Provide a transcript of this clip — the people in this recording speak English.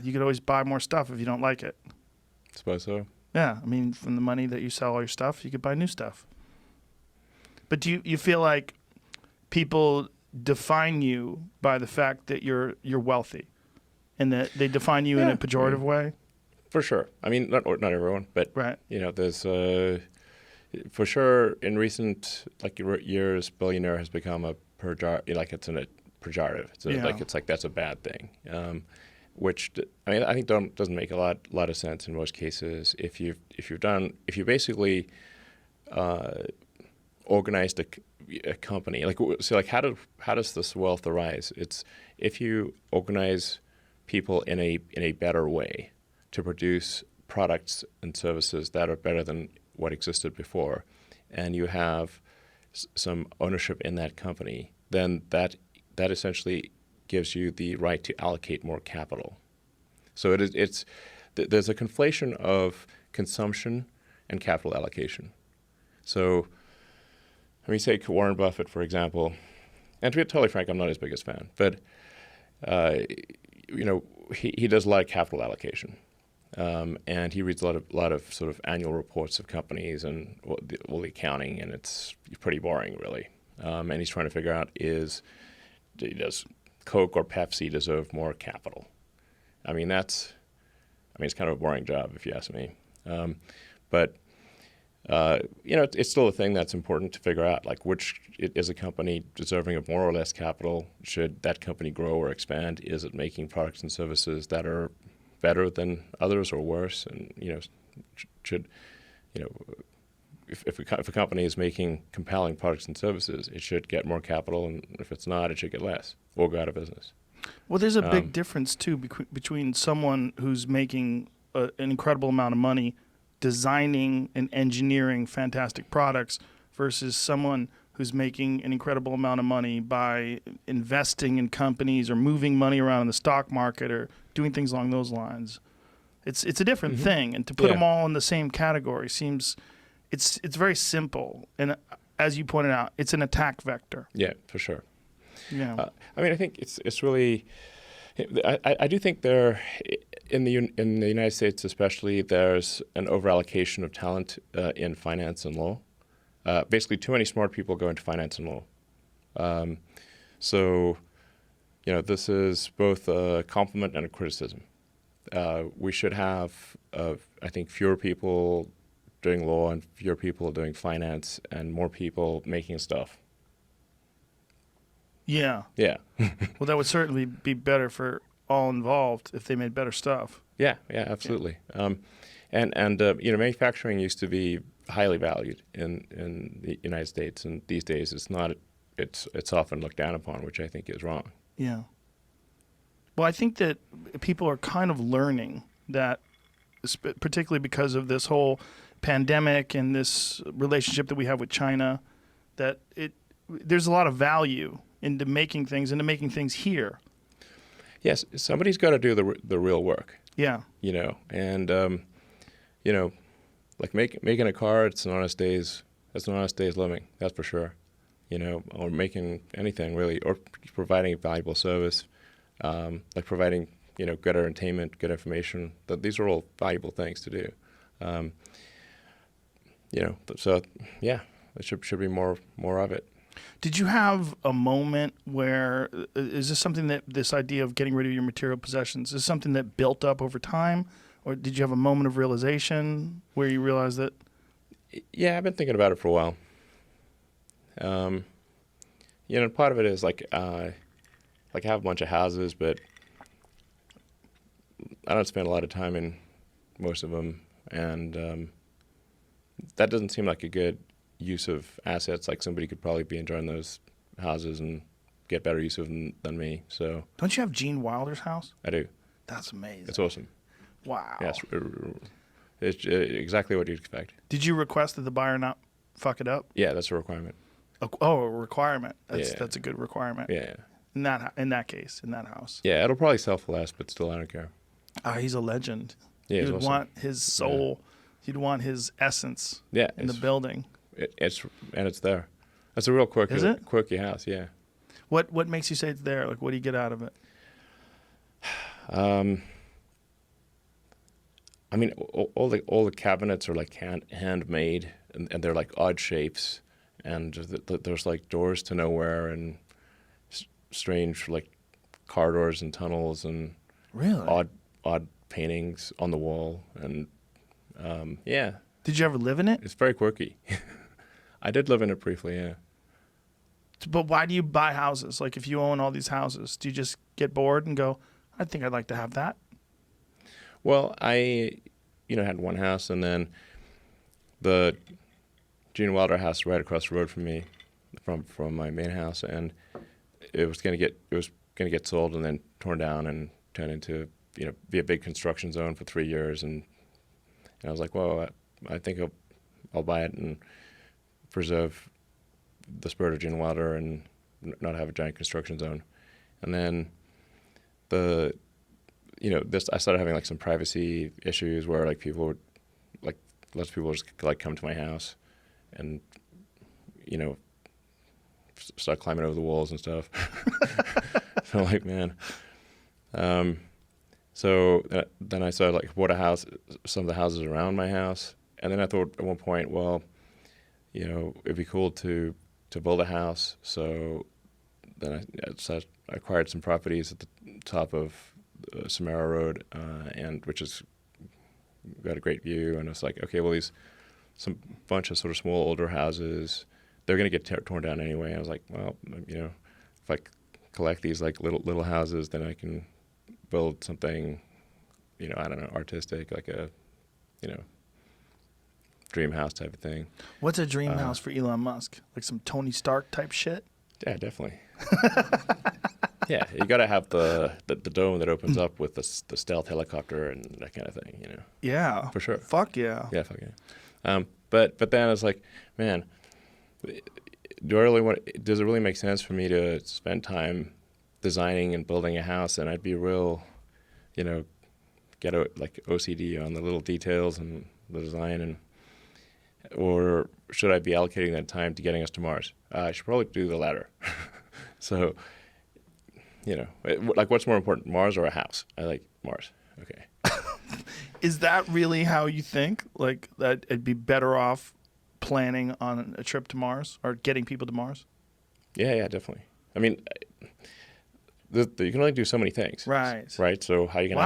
You could always buy more stuff if you don't like it. I suppose so. Yeah, I mean, from the money that you sell all your stuff, you could buy new stuff. But do you feel like people define you by the fact that you're wealthy, and that they define you in a pejorative way? For sure. I mean, not everyone, but right. There's for sure in recent years, billionaire has become a it's a pejorative. It's like that's a bad thing. Which I think doesn't make a lot of sense in most cases. If you basically organized a company, how does this wealth arise? It's if you organize people in a better way to produce products and services that are better than what existed before, and you have some ownership in that company, then that essentially gives you the right to allocate more capital. So there's a conflation of consumption and capital allocation. So let me take Warren Buffett, for example. And to be totally frank, I'm not his biggest fan, but he does a lot of capital allocation. And he reads a lot of sort of annual reports of companies and the accounting, and it's pretty boring, really. And he's trying to figure out does Coke or Pepsi deserve more capital? I mean, it's kind of a boring job if you ask me. But it's still a thing that's important to figure out. Like, which is a company deserving of more or less capital? Should that company grow or expand? Is it making products and services that are better than others or worse? And if a company is making compelling products and services, it should get more capital, and if it's not, it should get less or go out of business. Well, there's a big difference too between someone who's making an incredible amount of money designing and engineering fantastic products versus someone who's making an incredible amount of money by investing in companies or moving money around in the stock market or doing things along those lines. It's a different thing, and to put them all in the same category seems it's very simple. And as you pointed out, it's an attack vector. Yeah, for sure. Yeah. I think it's really. I do think in the United States especially, there's an overallocation of talent in finance and law. Basically, too many smart people go into finance and law. So, this is both a compliment and a criticism. We should have, I think, fewer people doing law and fewer people doing finance and more people making stuff. Yeah. Yeah. Well, that would certainly be better for all involved if they made better stuff. Yeah, absolutely. Yeah. Manufacturing used to be highly valued in the United States, and these days it's not. It's often looked down upon, which I think is wrong. Yeah. Well, I think that people are kind of learning that, particularly because of this whole pandemic and this relationship that we have with China, that there's a lot of value into making things here. Yes, somebody's got to do the real work. Yeah. And like making a car, it's an honest day's living. That's for sure. Or making anything really, or providing a valuable service, like providing good entertainment, good information. These are all valuable things to do. So yeah, there should be more of it. Did you have a moment where, is this something that, this idea of getting rid of your material possessions, is this something that built up over time? Or did you have a moment of realization where you realized that? Yeah, I've been thinking about it for a while. Part of it is I have a bunch of houses, but I don't spend a lot of time in most of them. And that doesn't seem like a good use of assets. Like, somebody could probably be enjoying those houses and get better use of them than me. So, don't you have Gene Wilder's house? I do. That's amazing. It's awesome. Wow. Yes, it's exactly what you'd expect. Did you request that the buyer not fuck it up? Yeah, that's a requirement. A requirement. That's a good requirement. Yeah. In that case, in that house. Yeah, it'll probably sell for less, but still, I don't care. He's a legend. Yeah, you'd awesome. Want his soul. Yeah. You'd want his essence. Yeah, in the building. It's there. That's a real quirky house. Yeah. What makes you say it's there? Like, what do you get out of it? I mean, all the cabinets are like handmade, and they're like odd shapes, and there's like doors to nowhere, and strange like corridors and tunnels, and Really? odd paintings on the wall, and yeah. Did you ever live in it? It's very quirky. I did live in it briefly, yeah. But why do you buy houses? Like, if you own all these houses, do you just get bored and go, I think I'd like to have that? Well, I, had one house, and then the Gene Wilder house right across the road from me, from my main house, and it was gonna get sold and then torn down and turn into be a big construction zone for 3 years, and I was like, well, I think I'll buy it and preserve the spirit of Gene Wilder and not have a giant construction zone. And then I started having like some privacy issues where like people would, like lots of people just like come to my house and start climbing over the walls and stuff. So I'm like, man. So then I started like bought a house, some of the houses around my house, and then I thought at one point, well, it'd be cool to build a house. So then I acquired some properties at the top of Samara Road, and which has got a great view. And it's like, okay, well, some bunch of sort of small older houses, they're going to get torn down anyway. I was like, well, if I collect these like little houses, then I can build something, I don't know, artistic, like a, dream house type of thing. What's a dream house for Elon Musk? Like some Tony Stark type shit? Yeah, definitely. Yeah, you got to have the dome that opens up with the stealth helicopter and that kind of thing, Yeah. For sure. Fuck yeah. Yeah, fuck yeah. But then I was like, man, does it really make sense for me to spend time designing and building a house? And I'd be real, get like OCD on the little details and the design, or should I be allocating that time to getting us to Mars? I should probably do the latter. So, like what's more important, Mars or a house? I like Mars. Okay. Is that really how you think? Like that it'd be better off planning on a trip to Mars or getting people to Mars? Yeah, definitely. I mean, you can only do so many things. Right. Right. So how are you going to